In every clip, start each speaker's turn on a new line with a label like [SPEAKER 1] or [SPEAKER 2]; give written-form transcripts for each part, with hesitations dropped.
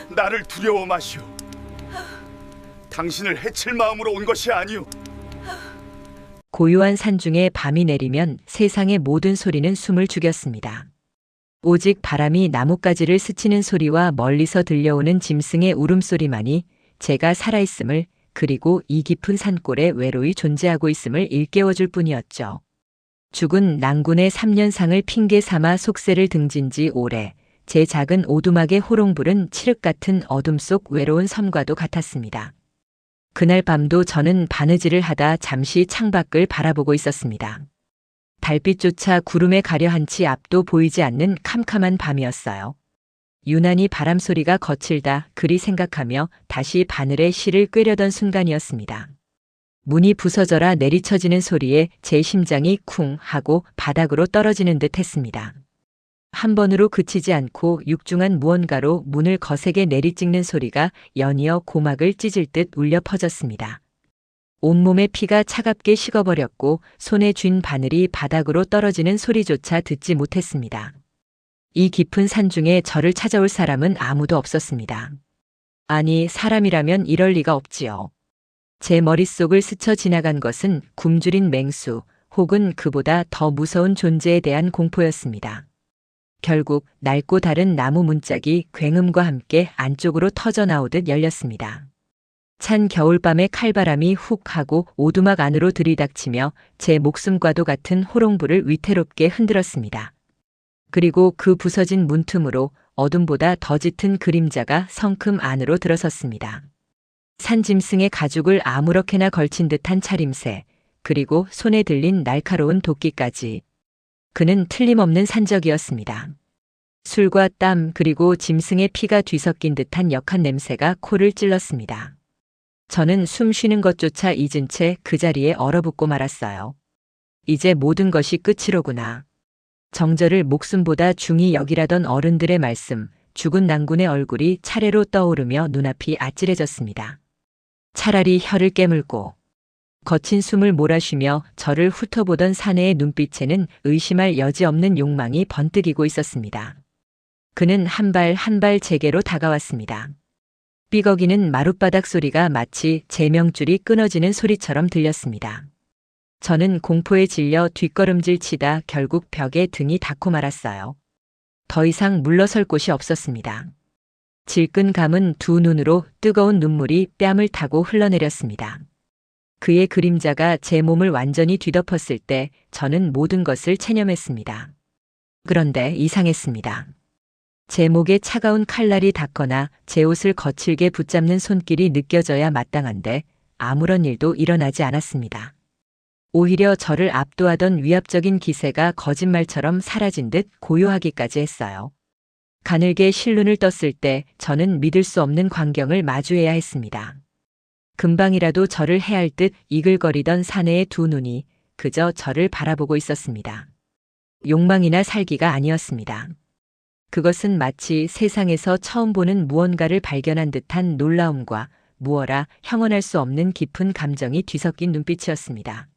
[SPEAKER 1] 나를 두려워 마시오. 당신을 해칠 마음으로 온 것이 아니오.
[SPEAKER 2] 고요한 산중에 밤이 내리면 세상의 모든 소리는 숨을 죽였습니다. 오직 바람이 나뭇가지를 스치는 소리와 멀리서 들려오는 짐승의 울음소리만이 제가 살아있음을, 그리고 이 깊은 산골에 외로이 존재하고 있음을 일깨워줄 뿐이었죠. 죽은 낭군의 3년상을 핑계 삼아 속세를 등진 지 오래, 제 작은 오두막의 호롱불은 칠흑 같은 어둠 속 외로운 섬과도 같았습니다. 그날 밤도 저는 바느질을 하다 잠시 창밖을 바라보고 있었습니다. 달빛조차 구름에 가려 한 치 앞도 보이지 않는 캄캄한 밤이었어요. 유난히 바람소리가 거칠다 그리 생각하며 다시 바늘에 실을 꿰려던 순간이었습니다. 문이 부서져라 내리쳐지는 소리에 제 심장이 쿵 하고 바닥으로 떨어지는 듯 했습니다. 한 번으로 그치지 않고 육중한 무언가로 문을 거세게 내리찍는 소리가 연이어 고막을 찢을 듯 울려 퍼졌습니다. 온몸의 피가 차갑게 식어버렸고 손에 쥔 바늘이 바닥으로 떨어지는 소리조차 듣지 못했습니다. 이 깊은 산중에 저를 찾아올 사람은 아무도 없었습니다. 아니, 사람이라면 이럴 리가 없지요. 제 머릿속을 스쳐 지나간 것은 굶주린 맹수 혹은 그보다 더 무서운 존재에 대한 공포였습니다. 결국 낡고 다른 나무 문짝이 굉음과 함께 안쪽으로 터져 나오듯 열렸습니다. 찬 겨울밤의 칼바람이 훅 하고 오두막 안으로 들이닥치며 제 목숨과도 같은 호롱불을 위태롭게 흔들었습니다. 그리고 그 부서진 문틈으로 어둠보다 더 짙은 그림자가 성큼 안으로 들어섰습니다. 산짐승의 가죽을 아무렇게나 걸친 듯한 차림새, 그리고 손에 들린 날카로운 도끼까지. 그는 틀림없는 산적이었습니다. 술과 땀 그리고 짐승의 피가 뒤섞인 듯한 역한 냄새가 코를 찔렀습니다. 저는 숨 쉬는 것조차 잊은 채 그 자리에 얼어붙고 말았어요. 이제 모든 것이 끝이로구나. 정절을 목숨보다 중히 여기라던 어른들의 말씀, 죽은 낭군의 얼굴이 차례로 떠오르며 눈앞이 아찔해졌습니다. 차라리 혀를 깨물고 거친 숨을 몰아쉬며 저를 훑어보던 사내의 눈빛에는 의심할 여지 없는 욕망이 번뜩이고 있었습니다. 그는 한 발 한 발 제게로 다가왔습니다. 삐걱이는 마룻바닥 소리가 마치 제 명줄이 끊어지는 소리처럼 들렸습니다. 저는 공포에 질려 뒷걸음질 치다 결국 벽에 등이 닿고 말았어요. 더 이상 물러설 곳이 없었습니다. 질끈 감은 두 눈으로 뜨거운 눈물이 뺨을 타고 흘러내렸습니다. 그의 그림자가 제 몸을 완전히 뒤덮었을 때 저는 모든 것을 체념했습니다. 그런데 이상했습니다. 제 목에 차가운 칼날이 닿거나 제 옷을 거칠게 붙잡는 손길이 느껴져야 마땅한데 아무런 일도 일어나지 않았습니다. 오히려 저를 압도하던 위압적인 기세가 거짓말처럼 사라진 듯 고요하기까지 했어요. 가늘게 실눈을 떴을 때 저는 믿을 수 없는 광경을 마주해야 했습니다. 금방이라도 저를 해할 듯 이글거리던 사내의 두 눈이 그저 저를 바라보고 있었습니다. 욕망이나 살기가 아니었습니다. 그것은 마치 세상에서 처음 보는 무언가를 발견한 듯한 놀라움과 무어라 형언할 수 없는 깊은 감정이 뒤섞인 눈빛이었습니다.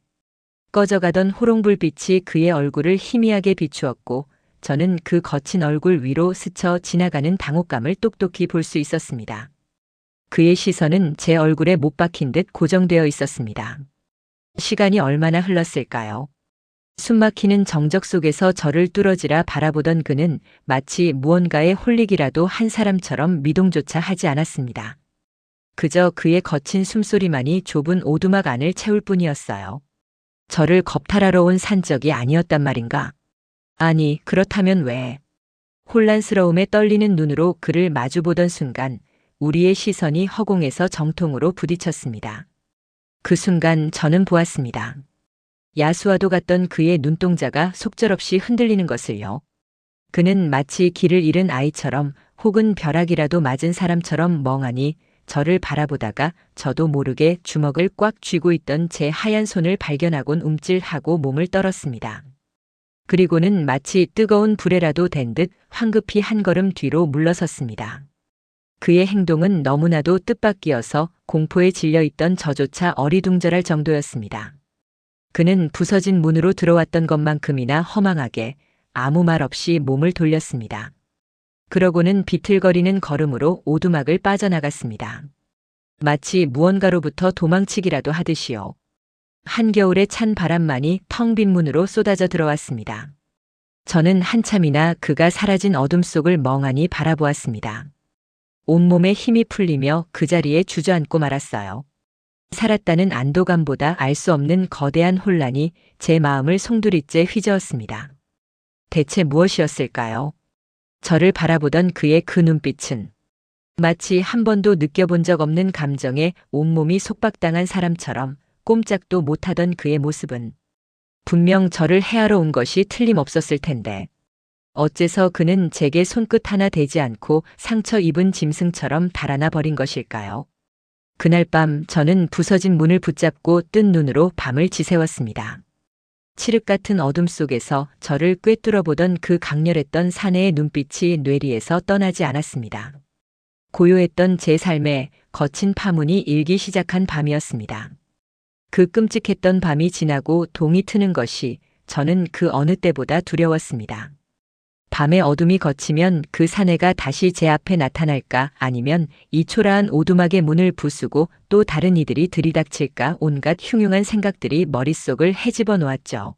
[SPEAKER 2] 꺼져가던 호롱불빛이 그의 얼굴을 희미하게 비추었고 저는 그 거친 얼굴 위로 스쳐 지나가는 당혹감을 똑똑히 볼 수 있었습니다. 그의 시선은 제 얼굴에 못 박힌 듯 고정되어 있었습니다. 시간이 얼마나 흘렀을까요? 숨막히는 정적 속에서 저를 뚫어지라 바라보던 그는 마치 무언가에 홀리기라도 한 사람처럼 미동조차 하지 않았습니다. 그저 그의 거친 숨소리만이 좁은 오두막 안을 채울 뿐이었어요. 저를 겁탈하러 온 산적이 아니었단 말인가? 아니, 그렇다면 왜? 혼란스러움에 떨리는 눈으로 그를 마주보던 순간 우리의 시선이 허공에서 정통으로 부딪혔습니다. 그 순간 저는 보았습니다. 야수와도 같던 그의 눈동자가 속절없이 흔들리는 것을요. 그는 마치 길을 잃은 아이처럼 혹은 벼락이라도 맞은 사람처럼 멍하니 저를 바라보다가 저도 모르게 주먹을 꽉 쥐고 있던 제 하얀 손을 발견하곤 움찔하고 몸을 떨었습니다. 그리고는 마치 뜨거운 불에라도 댄 듯 황급히 한 걸음 뒤로 물러섰습니다. 그의 행동은 너무나도 뜻밖이어서 공포에 질려있던 저조차 어리둥절할 정도였습니다. 그는 부서진 문으로 들어왔던 것만큼이나 허망하게 아무 말 없이 몸을 돌렸습니다. 그러고는 비틀거리는 걸음으로 오두막을 빠져나갔습니다. 마치 무언가로부터 도망치기라도 하듯이요. 한겨울의 찬 바람만이 텅 빈 문으로 쏟아져 들어왔습니다. 저는 한참이나 그가 사라진 어둠 속을 멍하니 바라보았습니다. 온몸에 힘이 풀리며 그 자리에 주저앉고 말았어요. 살았다는 안도감보다 알 수 없는 거대한 혼란이 제 마음을 송두리째 휘저었습니다. 대체 무엇이었을까요? 저를 바라보던 그의 그 눈빛은 마치 한 번도 느껴본 적 없는 감정에 온몸이 속박당한 사람처럼 꼼짝도 못하던 그의 모습은 분명 저를 해하러 온 것이 틀림없었을 텐데 어째서 그는 제게 손끝 하나 대지 않고 상처 입은 짐승처럼 달아나 버린 것일까요? 그날 밤 저는 부서진 문을 붙잡고 뜬 눈으로 밤을 지새웠습니다. 칠흑 같은 어둠 속에서 저를 꿰뚫어 보던 그 강렬했던 사내의 눈빛이 뇌리에서 떠나지 않았습니다. 고요했던 제 삶에 거친 파문이 일기 시작한 밤이었습니다. 그 끔찍했던 밤이 지나고 동이 트는 것이 저는 그 어느 때보다 두려웠습니다. 밤의 어둠이 걷히면 그 사내가 다시 제 앞에 나타날까 아니면 이 초라한 오두막의 문을 부수고 또 다른 이들이 들이닥칠까 온갖 흉흉한 생각들이 머릿속을 헤집어 놓았죠.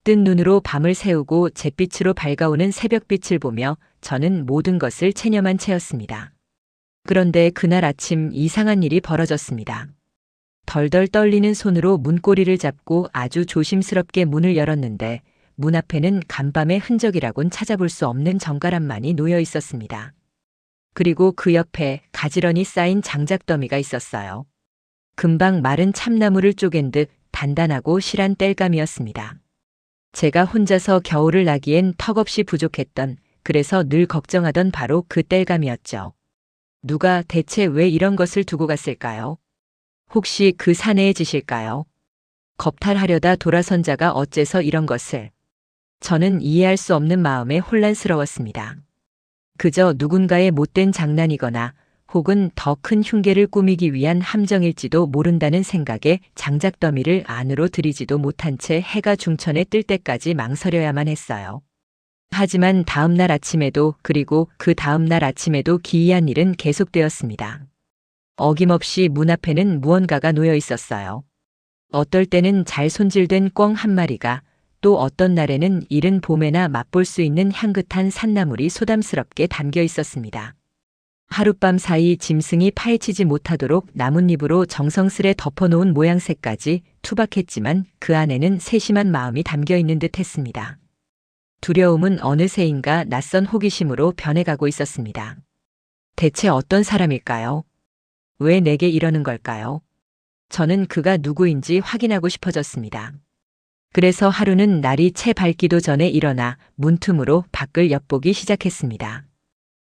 [SPEAKER 2] 뜬 눈으로 밤을 새우고 잿빛으로 밝아오는 새벽빛을 보며 저는 모든 것을 체념한 채였습니다. 그런데 그날 아침 이상한 일이 벌어졌습니다. 덜덜 떨리는 손으로 문고리를 잡고 아주 조심스럽게 문을 열었는데 문 앞에는 간밤의 흔적이라곤 찾아볼 수 없는 정갈함만이 놓여 있었습니다. 그리고 그 옆에 가지런히 쌓인 장작더미가 있었어요. 금방 마른 참나무를 쪼갠 듯 단단하고 실한 땔감이었습니다. 제가 혼자서 겨울을 나기엔 턱없이 부족했던, 그래서 늘 걱정하던 바로 그 땔감이었죠. 누가 대체 왜 이런 것을 두고 갔을까요? 혹시 그 사내의 짓일까요? 겁탈하려다 돌아선 자가 어째서 이런 것을? 저는 이해할 수 없는 마음에 혼란스러웠습니다. 그저 누군가의 못된 장난이거나 혹은 더 큰 흉계를 꾸미기 위한 함정일지도 모른다는 생각에 장작더미를 안으로 들이지도 못한 채 해가 중천에 뜰 때까지 망설여야만 했어요. 하지만 다음 날 아침에도 그리고 그 다음 날 아침에도 기이한 일은 계속되었습니다. 어김없이 문 앞에는 무언가가 놓여 있었어요. 어떨 때는 잘 손질된 꿩 한 마리가, 또 어떤 날에는 이른 봄에나 맛볼 수 있는 향긋한 산나물이 소담스럽게 담겨 있었습니다. 하룻밤 사이 짐승이 파헤치지 못하도록 나뭇잎으로 정성스레 덮어놓은 모양새까지 투박했지만 그 안에는 세심한 마음이 담겨 있는 듯 했습니다. 두려움은 어느새인가 낯선 호기심으로 변해가고 있었습니다. 대체 어떤 사람일까요? 왜 내게 이러는 걸까요? 저는 그가 누구인지 확인하고 싶어졌습니다. 그래서 하루는 날이 채 밝기도 전에 일어나 문틈으로 밖을 엿보기 시작했습니다.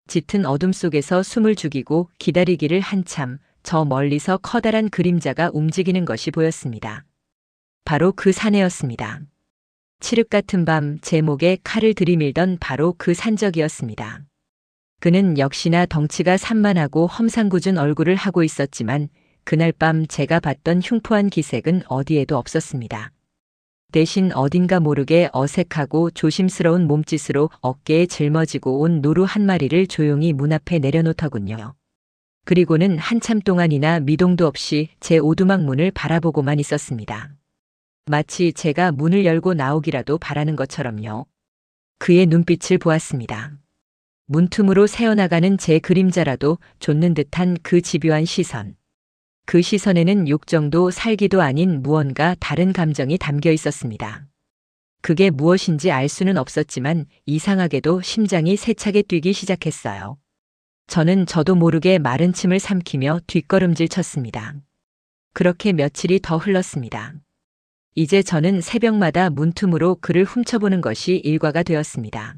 [SPEAKER 2] 짙은 어둠 속에서 숨을 죽이고 기다리기를 한참 저 멀리서 커다란 그림자가 움직이는 것이 보였습니다. 바로 그 사내였습니다. 칠흑 같은 밤 제 목에 칼을 들이밀던 바로 그 산적이었습니다. 그는 역시나 덩치가 산만하고 험상궂은 얼굴을 하고 있었지만 그날 밤 제가 봤던 흉포한 기색은 어디에도 없었습니다. 대신 어딘가 모르게 어색하고 조심스러운 몸짓으로 어깨에 짊어지고 온 노루 한 마리를 조용히 문 앞에 내려놓더군요. 그리고는 한참 동안이나 미동도 없이 제 오두막 문을 바라보고만 있었습니다. 마치 제가 문을 열고 나오기라도 바라는 것처럼요. 그의 눈빛을 보았습니다. 문틈으로 새어나가는 제 그림자라도 좇는 듯한 그 집요한 시선. 그 시선에는 욕정도 살기도 아닌 무언가 다른 감정이 담겨 있었습니다. 그게 무엇인지 알 수는 없었지만 이상하게도 심장이 세차게 뛰기 시작했어요. 저는 저도 모르게 마른 침을 삼키며 뒷걸음질 쳤습니다. 그렇게 며칠이 더 흘렀습니다. 이제 저는 새벽마다 문틈으로 그를 훔쳐보는 것이 일과가 되었습니다.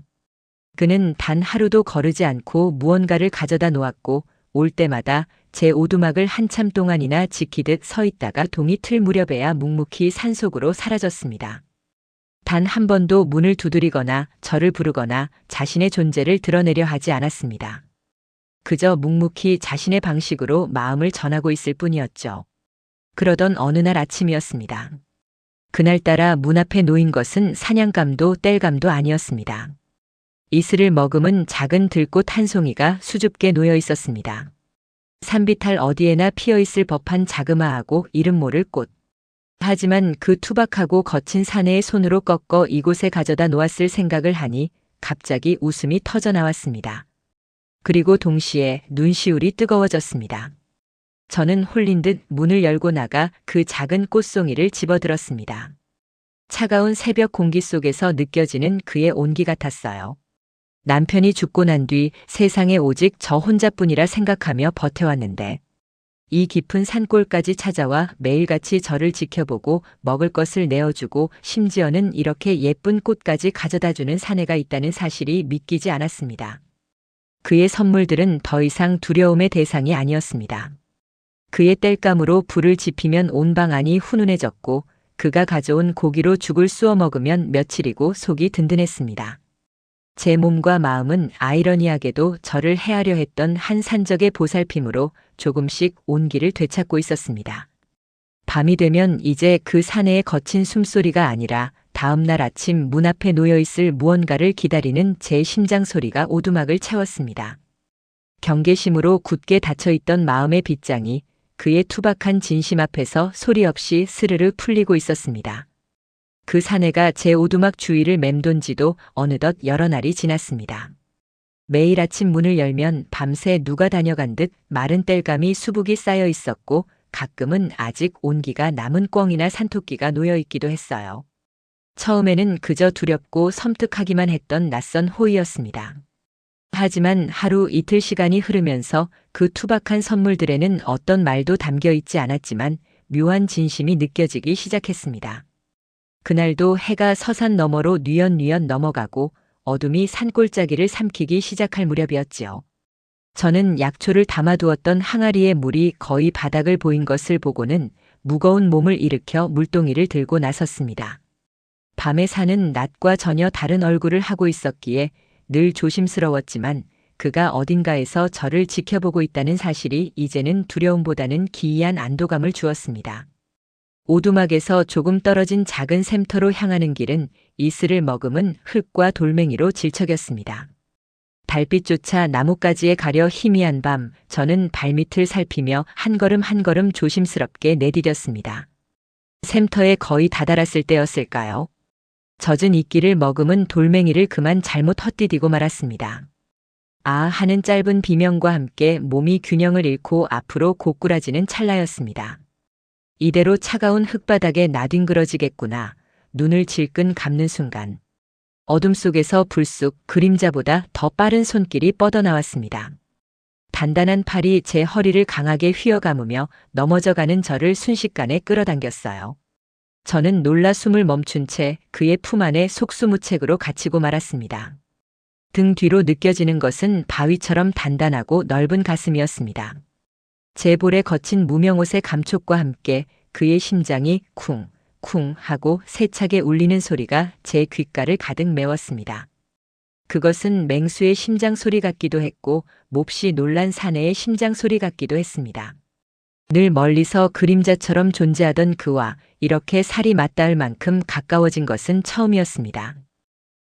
[SPEAKER 2] 그는 단 하루도 거르지 않고 무언가를 가져다 놓았고 올 때마다 제 오두막을 한참 동안이나 지키듯 서 있다가 동이 틀 무렵에야 묵묵히 산속으로 사라졌습니다. 단 한 번도 문을 두드리거나 저를 부르거나 자신의 존재를 드러내려 하지 않았습니다. 그저 묵묵히 자신의 방식으로 마음을 전하고 있을 뿐이었죠. 그러던 어느 날 아침이었습니다. 그날따라 문 앞에 놓인 것은 사냥감도 땔감도 아니었습니다. 이슬을 머금은 작은 들꽃 한 송이가 수줍게 놓여 있었습니다. 산비탈 어디에나 피어 있을 법한 자그마하고 이름 모를 꽃. 하지만 그 투박하고 거친 사내의 손으로 꺾어 이곳에 가져다 놓았을 생각을 하니 갑자기 웃음이 터져 나왔습니다. 그리고 동시에 눈시울이 뜨거워졌습니다. 저는 홀린 듯 문을 열고 나가 그 작은 꽃송이를 집어들었습니다. 차가운 새벽 공기 속에서 느껴지는 그의 온기 같았어요. 남편이 죽고 난 뒤 세상에 오직 저 혼자뿐이라 생각하며 버텨왔는데 이 깊은 산골까지 찾아와 매일같이 저를 지켜보고 먹을 것을 내어주고 심지어는 이렇게 예쁜 꽃까지 가져다주는 사내가 있다는 사실이 믿기지 않았습니다. 그의 선물들은 더 이상 두려움의 대상이 아니었습니다. 그의 땔감으로 불을 지피면 온 방 안이 훈훈해졌고 그가 가져온 고기로 죽을 쑤어 먹으면 며칠이고 속이 든든했습니다. 제 몸과 마음은 아이러니하게도 저를 해하려 했던 한 산적의 보살핌으로 조금씩 온기를 되찾고 있었습니다. 밤이 되면 이제 그 사내의 거친 숨소리가 아니라 다음 날 아침 문 앞에 놓여 있을 무언가를 기다리는 제 심장 소리가 오두막을 채웠습니다. 경계심으로 굳게 닫혀있던 마음의 빗장이 그의 투박한 진심 앞에서 소리 없이 스르르 풀리고 있었습니다. 그 사내가 제 오두막 주위를 맴돈 지도 어느덧 여러 날이 지났습니다. 매일 아침 문을 열면 밤새 누가 다녀간 듯 마른 땔감이 수북이 쌓여 있었고 가끔은 아직 온기가 남은 꿩이나 산토끼가 놓여 있기도 했어요. 처음에는 그저 두렵고 섬뜩하기만 했던 낯선 호의였습니다. 하지만 하루 이틀 시간이 흐르면서 그 투박한 선물들에는 어떤 말도 담겨 있지 않았지만 묘한 진심이 느껴지기 시작했습니다. 그날도 해가 서산 너머로 뉘엿뉘엿 넘어가고 어둠이 산골짜기를 삼키기 시작할 무렵이었지요. 저는 약초를 담아두었던 항아리의 물이 거의 바닥을 보인 것을 보고는 무거운 몸을 일으켜 물동이를 들고 나섰습니다. 밤의 산은 낮과 전혀 다른 얼굴을 하고 있었기에 늘 조심스러웠지만 그가 어딘가에서 저를 지켜보고 있다는 사실이 이제는 두려움보다는 기이한 안도감을 주었습니다. 오두막에서 조금 떨어진 작은 샘터로 향하는 길은 이슬을 머금은 흙과 돌멩이로 질척였습니다. 달빛조차 나뭇가지에 가려 희미한 밤, 저는 발밑을 살피며 한 걸음 한 걸음 조심스럽게 내디뎠습니다. 샘터에 거의 다다랐을 때였을까요? 젖은 이끼를 머금은 돌멩이를 그만 잘못 헛디디고 말았습니다. 아 하는 짧은 비명과 함께 몸이 균형을 잃고 앞으로 고꾸라지는 찰나였습니다. 이대로 차가운 흙바닥에 나뒹그러지겠구나. 눈을 질끈 감는 순간 어둠 속에서 불쑥 그림자보다 더 빠른 손길이 뻗어나왔습니다. 단단한 팔이 제 허리를 강하게 휘어감으며 넘어져가는 저를 순식간에 끌어당겼어요. 저는 놀라 숨을 멈춘 채 그의 품 안에 속수무책으로 갇히고 말았습니다. 등 뒤로 느껴지는 것은 바위처럼 단단하고 넓은 가슴이었습니다. 제 볼에 거친 무명옷의 감촉과 함께 그의 심장이 쿵쿵 하고 세차게 울리는 소리가 제 귓가를 가득 메웠습니다. 그것은 맹수의 심장 소리 같기도 했고 몹시 놀란 사내의 심장 소리 같기도 했습니다. 늘 멀리서 그림자처럼 존재하던 그와 이렇게 살이 맞닿을 만큼 가까워진 것은 처음이었습니다.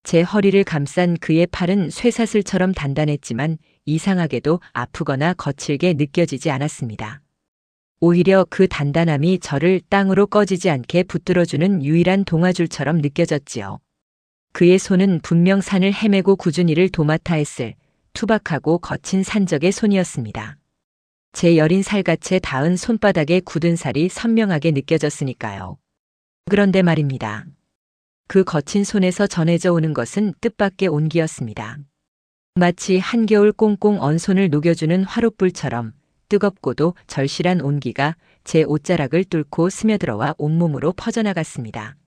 [SPEAKER 2] 제 허리를 감싼 그의 팔은 쇠사슬처럼 단단했지만 이상하게도 아프거나 거칠게 느껴지지 않았습니다. 오히려 그 단단함이 저를 땅으로 꺼지지 않게 붙들어주는 유일한 동아줄처럼 느껴졌지요. 그의 손은 분명 산을 헤매고 꾸준히를 도맡아 했을 투박하고 거친 산적의 손이었습니다. 제 여린 살갗에 닿은 손바닥의 굳은 살이 선명하게 느껴졌으니까요. 그런데 말입니다. 그 거친 손에서 전해져 오는 것은 뜻밖의 온기였습니다. 마치 한겨울 꽁꽁 언 손을 녹여주는 화롯불처럼 뜨겁고도 절실한 온기가 제 옷자락을 뚫고 스며들어와 온몸으로 퍼져나갔습니다.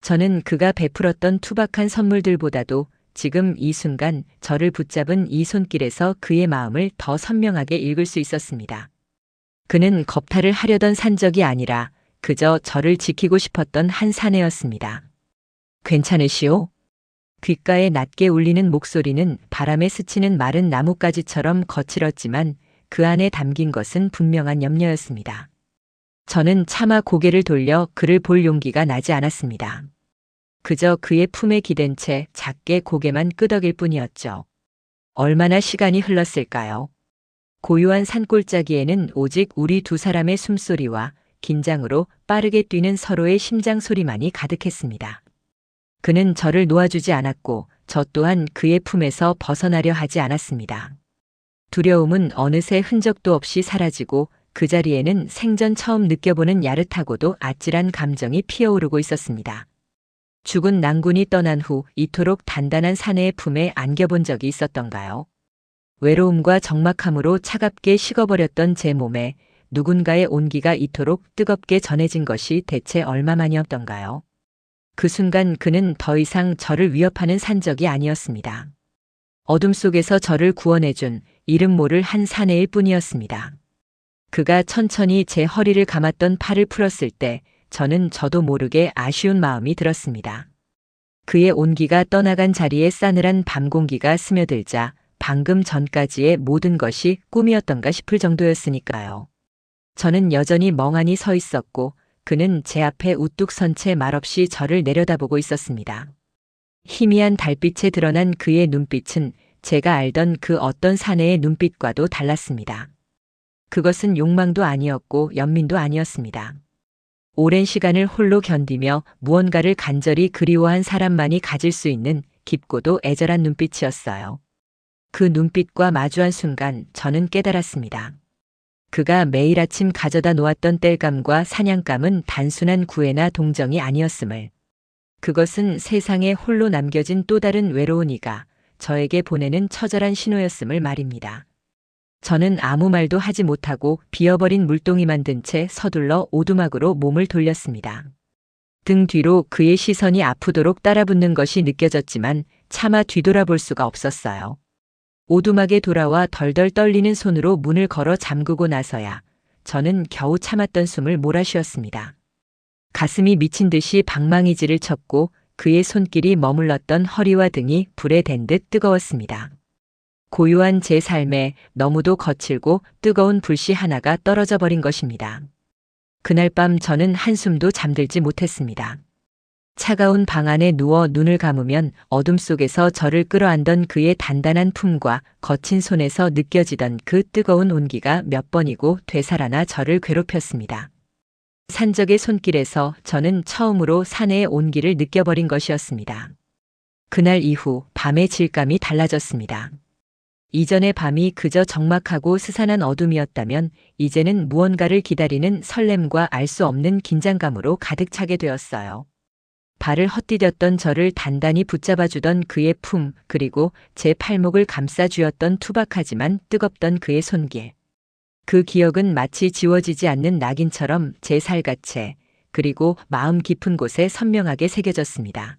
[SPEAKER 2] 저는 그가 베풀었던 투박한 선물들보다도 지금 이 순간 저를 붙잡은 이 손길에서 그의 마음을 더 선명하게 읽을 수 있었습니다. 그는 겁탈을 하려던 산적이 아니라 그저 저를 지키고 싶었던 한 사내였습니다. 괜찮으시오? 귓가에 낮게 울리는 목소리는 바람에 스치는 마른 나뭇가지처럼 거칠었지만 그 안에 담긴 것은 분명한 염려였습니다. 저는 차마 고개를 돌려 그를 볼 용기가 나지 않았습니다. 그저 그의 품에 기댄 채 작게 고개만 끄덕일 뿐이었죠. 얼마나 시간이 흘렀을까요? 고요한 산골짜기에는 오직 우리 두 사람의 숨소리와 긴장으로 빠르게 뛰는 서로의 심장 소리만이 가득했습니다. 그는 저를 놓아주지 않았고 저 또한 그의 품에서 벗어나려 하지 않았습니다. 두려움은 어느새 흔적도 없이 사라지고 그 자리에는 생전 처음 느껴보는 야릇하고도 아찔한 감정이 피어오르고 있었습니다. 죽은 낭군이 떠난 후 이토록 단단한 사내의 품에 안겨본 적이 있었던가요? 외로움과 적막함으로 차갑게 식어버렸던 제 몸에 누군가의 온기가 이토록 뜨겁게 전해진 것이 대체 얼마만이었던가요? 그 순간 그는 더 이상 저를 위협하는 산적이 아니었습니다. 어둠 속에서 저를 구원해준 이름 모를 한 사내일 뿐이었습니다. 그가 천천히 제 허리를 감았던 팔을 풀었을 때 저는 저도 모르게 아쉬운 마음이 들었습니다. 그의 온기가 떠나간 자리에 싸늘한 밤 공기가 스며들자 방금 전까지의 모든 것이 꿈이었던가 싶을 정도였으니까요. 저는 여전히 멍하니 서 있었고 그는 제 앞에 우뚝 선 채 말없이 저를 내려다보고 있었습니다. 희미한 달빛에 드러난 그의 눈빛은 제가 알던 그 어떤 사내의 눈빛과도 달랐습니다. 그것은 욕망도 아니었고 연민도 아니었습니다. 오랜 시간을 홀로 견디며 무언가를 간절히 그리워한 사람만이 가질 수 있는 깊고도 애절한 눈빛이었어요. 그 눈빛과 마주한 순간 저는 깨달았습니다. 그가 매일 아침 가져다 놓았던 땔감과 사냥감은 단순한 구애나 동정이 아니었음을, 그것은 세상에 홀로 남겨진 또 다른 외로운 이가 저에게 보내는 처절한 신호였음을 말입니다. 저는 아무 말도 하지 못하고 비어버린 물동이만 든 채 서둘러 오두막으로 몸을 돌렸습니다. 등 뒤로 그의 시선이 아프도록 따라붙는 것이 느껴졌지만 차마 뒤돌아볼 수가 없었어요. 오두막에 돌아와 덜덜 떨리는 손으로 문을 걸어 잠그고 나서야 저는 겨우 참았던 숨을 몰아쉬었습니다. 가슴이 미친 듯이 방망이질을 쳤고 그의 손길이 머물렀던 허리와 등이 불에 댄 듯 뜨거웠습니다. 고요한 제 삶에 너무도 거칠고 뜨거운 불씨 하나가 떨어져 버린 것입니다. 그날 밤 저는 한숨도 잠들지 못했습니다. 차가운 방 안에 누워 눈을 감으면 어둠 속에서 저를 끌어안던 그의 단단한 품과 거친 손에서 느껴지던 그 뜨거운 온기가 몇 번이고 되살아나 저를 괴롭혔습니다. 산적의 손길에서 저는 처음으로 사내의 온기를 느껴버린 것이었습니다. 그날 이후 밤의 질감이 달라졌습니다. 이전의 밤이 그저 적막하고 스산한 어둠이었다면 이제는 무언가를 기다리는 설렘과 알 수 없는 긴장감으로 가득 차게 되었어요. 발을 헛디뎠던 저를 단단히 붙잡아주던 그의 품, 그리고 제 팔목을 감싸쥐었던 투박하지만 뜨겁던 그의 손길. 그 기억은 마치 지워지지 않는 낙인처럼 제 살갗에, 그리고 마음 깊은 곳에 선명하게 새겨졌습니다.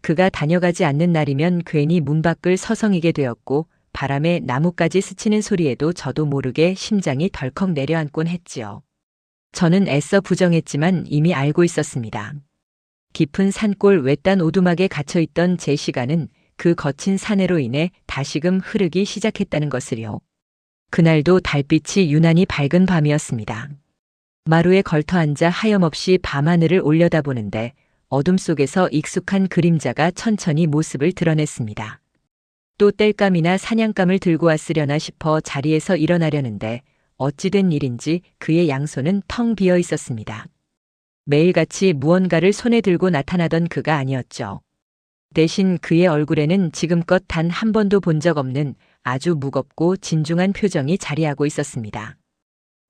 [SPEAKER 2] 그가 다녀가지 않는 날이면 괜히 문 밖을 서성이게 되었고 바람에 나뭇가지 스치는 소리에도 저도 모르게 심장이 덜컥 내려앉곤 했지요. 저는 애써 부정했지만 이미 알고 있었습니다. 깊은 산골 외딴 오두막에 갇혀있던 제 시간은 그 거친 사내로 인해 다시금 흐르기 시작했다는 것을요. 그날도 달빛이 유난히 밝은 밤이었습니다. 마루에 걸터앉아 하염없이 밤하늘을 올려다보는데 어둠 속에서 익숙한 그림자가 천천히 모습을 드러냈습니다. 또 땔감이나 사냥감을 들고 왔으려나 싶어 자리에서 일어나려는데 어찌된 일인지 그의 양손은 텅 비어 있었습니다. 매일같이 무언가를 손에 들고 나타나던 그가 아니었죠. 대신 그의 얼굴에는 지금껏 단 한 번도 본 적 없는 아주 무겁고 진중한 표정이 자리하고 있었습니다.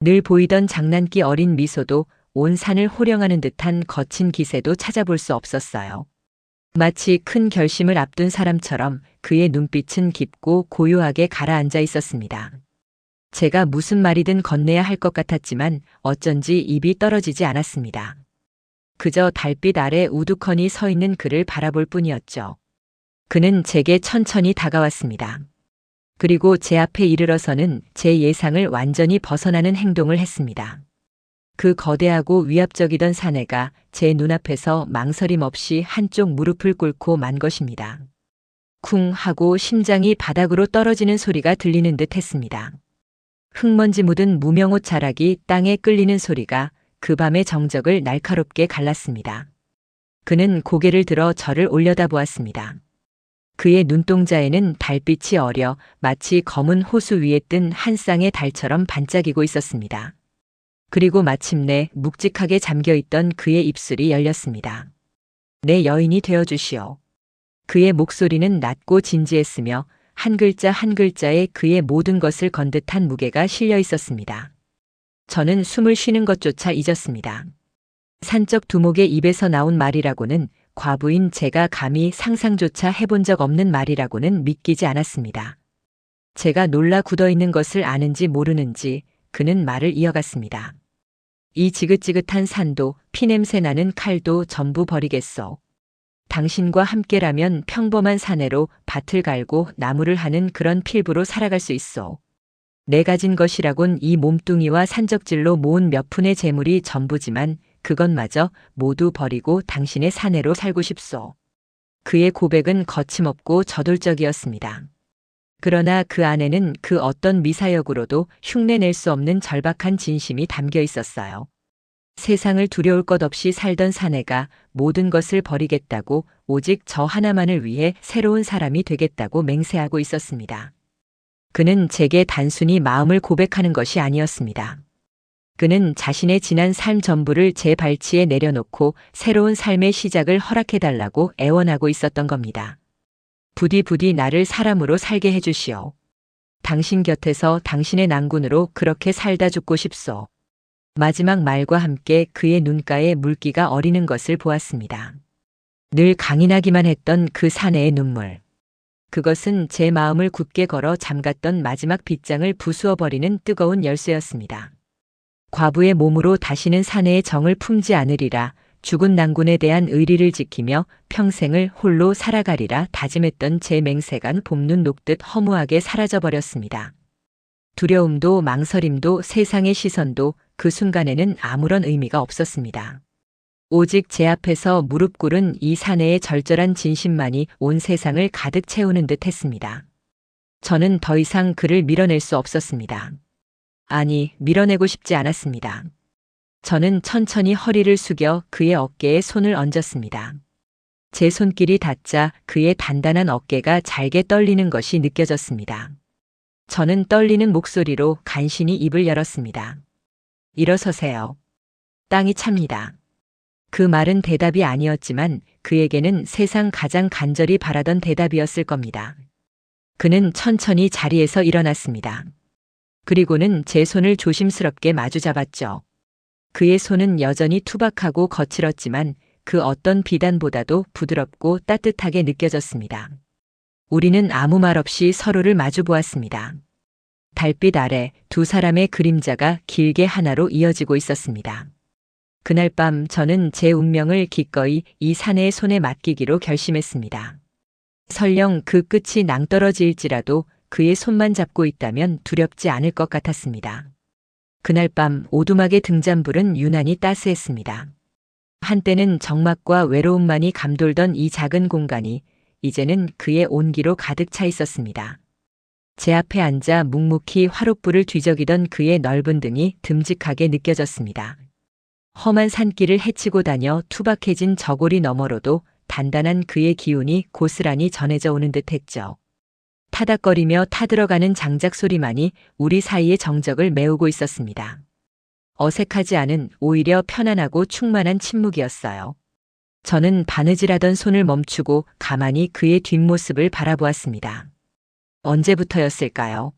[SPEAKER 2] 늘 보이던 장난기 어린 미소도 온 산을 호령하는 듯한 거친 기세도 찾아볼 수 없었어요. 마치 큰 결심을 앞둔 사람처럼 그의 눈빛은 깊고 고요하게 가라앉아 있었습니다. 제가 무슨 말이든 건네야 할 것 같았지만 어쩐지 입이 떨어지지 않았습니다. 그저 달빛 아래 우두커니 서 있는 그를 바라볼 뿐이었죠. 그는 제게 천천히 다가왔습니다. 그리고 제 앞에 이르러서는 제 예상을 완전히 벗어나는 행동을 했습니다. 그 거대하고 위압적이던 사내가 제 눈앞에서 망설임 없이 한쪽 무릎을 꿇고 만 것입니다. 쿵 하고 심장이 바닥으로 떨어지는 소리가 들리는 듯 했습니다. 흙먼지 묻은 무명옷 자락이 땅에 끌리는 소리가 그 밤의 정적을 날카롭게 갈랐습니다. 그는 고개를 들어 저를 올려다보았습니다. 그의 눈동자에는 달빛이 어려 마치 검은 호수 위에 뜬 한 쌍의 달처럼 반짝이고 있었습니다. 그리고 마침내 묵직하게 잠겨있던 그의 입술이 열렸습니다. 내 여인이 되어주시오. 그의 목소리는 낮고 진지했으며 한 글자 한 글자에 그의 모든 것을 건 듯한 무게가 실려 있었습니다. 저는 숨을 쉬는 것조차 잊었습니다. 산적 두목의 입에서 나온 말이라고는, 과부인 제가 감히 상상조차 해본 적 없는 말이라고는 믿기지 않았습니다. 제가 놀라 굳어있는 것을 아는지 모르는지 그는 말을 이어갔습니다. 이 지긋지긋한 산도 피냄새 나는 칼도 전부 버리겠소. 당신과 함께라면 평범한 사내로 밭을 갈고 나무를 하는 그런 필부로 살아갈 수 있소. 내 가진 것이라곤 이 몸뚱이와 산적질로 모은 몇 푼의 재물이 전부지만 그것마저 모두 버리고 당신의 사내로 살고 싶소. 그의 고백은 거침없고 저돌적이었습니다. 그러나 그 안에는 그 어떤 미사역으로도 흉내낼 수 없는 절박한 진심이 담겨 있었어요. 세상을 두려울 것 없이 살던 사내가 모든 것을 버리겠다고, 오직 저 하나만을 위해 새로운 사람이 되겠다고 맹세하고 있었습니다. 그는 제게 단순히 마음을 고백하는 것이 아니었습니다. 그는 자신의 지난 삶 전부를 제 발치에 내려놓고 새로운 삶의 시작을 허락해달라고 애원하고 있었던 겁니다. 부디 나를 사람으로 살게 해주시오. 당신 곁에서 당신의 낭군으로 그렇게 살다 죽고 싶소. 마지막 말과 함께 그의 눈가에 물기가 어리는 것을 보았습니다. 늘 강인하기만 했던 그 사내의 눈물. 그것은 제 마음을 굳게 걸어 잠갔던 마지막 빗장을 부수어버리는 뜨거운 열쇠였습니다. 과부의 몸으로 다시는 사내의 정을 품지 않으리라, 죽은 낭군에 대한 의리를 지키며 평생을 홀로 살아가리라 다짐했던 제 맹세가 봄눈 녹듯 허무하게 사라져버렸습니다. 두려움도 망설임도 세상의 시선도 그 순간에는 아무런 의미가 없었습니다. 오직 제 앞에서 무릎 꿇은 이 사내의 절절한 진심만이 온 세상을 가득 채우는 듯 했습니다. 저는 더 이상 그를 밀어낼 수 없었습니다. 아니, 밀어내고 싶지 않았습니다. 저는 천천히 허리를 숙여 그의 어깨에 손을 얹었습니다. 제 손길이 닿자 그의 단단한 어깨가 잘게 떨리는 것이 느껴졌습니다. 저는 떨리는 목소리로 간신히 입을 열었습니다. 일어서세요. 땅이 찹니다. 그 말은 대답이 아니었지만 그에게는 세상 가장 간절히 바라던 대답이었을 겁니다. 그는 천천히 자리에서 일어났습니다. 그리고는 제 손을 조심스럽게 마주 잡았죠. 그의 손은 여전히 투박하고 거칠었지만 그 어떤 비단보다도 부드럽고 따뜻하게 느껴졌습니다. 우리는 아무 말 없이 서로를 마주 보았습니다. 달빛 아래 두 사람의 그림자가 길게 하나로 이어지고 있었습니다. 그날 밤 저는 제 운명을 기꺼이 이 사내의 손에 맡기기로 결심했습니다. 설령 그 끝이 낭떠러지일지라도 그의 손만 잡고 있다면 두렵지 않을 것 같았습니다. 그날 밤 오두막의 등잔불은 유난히 따스했습니다. 한때는 적막과 외로움만이 감돌던 이 작은 공간이 이제는 그의 온기로 가득 차 있었습니다. 제 앞에 앉아 묵묵히 화롯불을 뒤적이던 그의 넓은 등이 듬직하게 느껴졌습니다. 험한 산길을 헤치고 다녀 투박해진 저고리 너머로도 단단한 그의 기운이 고스란히 전해져 오는 듯 했죠. 타닥거리며 타들어가는 장작 소리만이 우리 사이의 정적을 메우고 있었습니다. 어색하지 않은, 오히려 편안하고 충만한 침묵이었어요. 저는 바느질하던 손을 멈추고 가만히 그의 뒷모습을 바라보았습니다. 언제부터였을까요?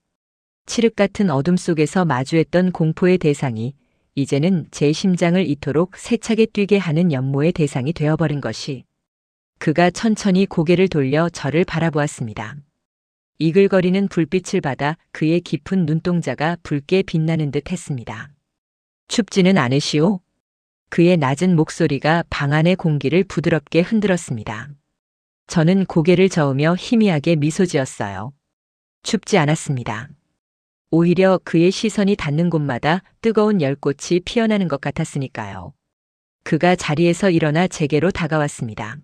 [SPEAKER 2] 칠흑 같은 어둠 속에서 마주했던 공포의 대상이 이제는 제 심장을 이토록 세차게 뛰게 하는 연모의 대상이 되어버린 것이. 그가 천천히 고개를 돌려 저를 바라보았습니다. 이글거리는 불빛을 받아 그의 깊은 눈동자가 붉게 빛나는 듯 했습니다. 춥지는 않으시오? 그의 낮은 목소리가 방 안의 공기를 부드럽게 흔들었습니다. 저는 고개를 저으며 희미하게 미소 지었어요. 춥지 않았습니다. 오히려 그의 시선이 닿는 곳마다 뜨거운 열꽃이 피어나는 것 같았으니까요. 그가 자리에서 일어나 제게로 다가왔습니다.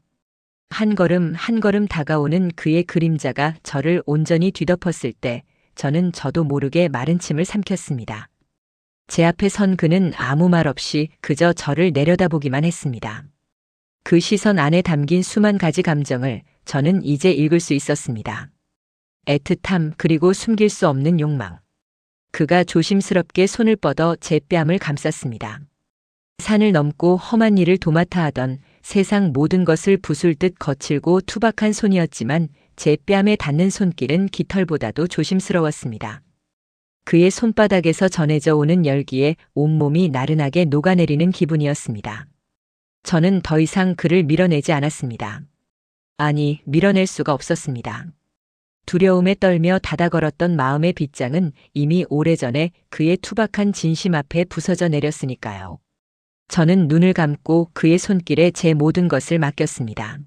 [SPEAKER 2] 한 걸음 한 걸음 다가오는 그의 그림자가 저를 온전히 뒤덮었을 때 저는 저도 모르게 마른 침을 삼켰습니다. 제 앞에 선 그는 아무 말 없이 그저 저를 내려다보기만 했습니다. 그 시선 안에 담긴 수만 가지 감정을 저는 이제 읽을 수 있었습니다. 애틋함, 그리고 숨길 수 없는 욕망. 그가 조심스럽게 손을 뻗어 제 뺨을 감쌌습니다. 산을 넘고 험한 일을 도맡아 하던 세상 모든 것을 부술 듯 거칠고 투박한 손이었지만 제 뺨에 닿는 손길은 깃털보다도 조심스러웠습니다. 그의 손바닥에서 전해져 오는 열기에 온몸이 나른하게 녹아내리는 기분이었습니다. 저는 더 이상 그를 밀어내지 않았습니다. 아니, 밀어낼 수가 없었습니다. 두려움에 떨며 닫아걸었던 마음의 빗장은 이미 오래전에 그의 투박한 진심 앞에 부서져 내렸으니까요. 저는 눈을 감고 그의 손길에 제 모든 것을 맡겼습니다.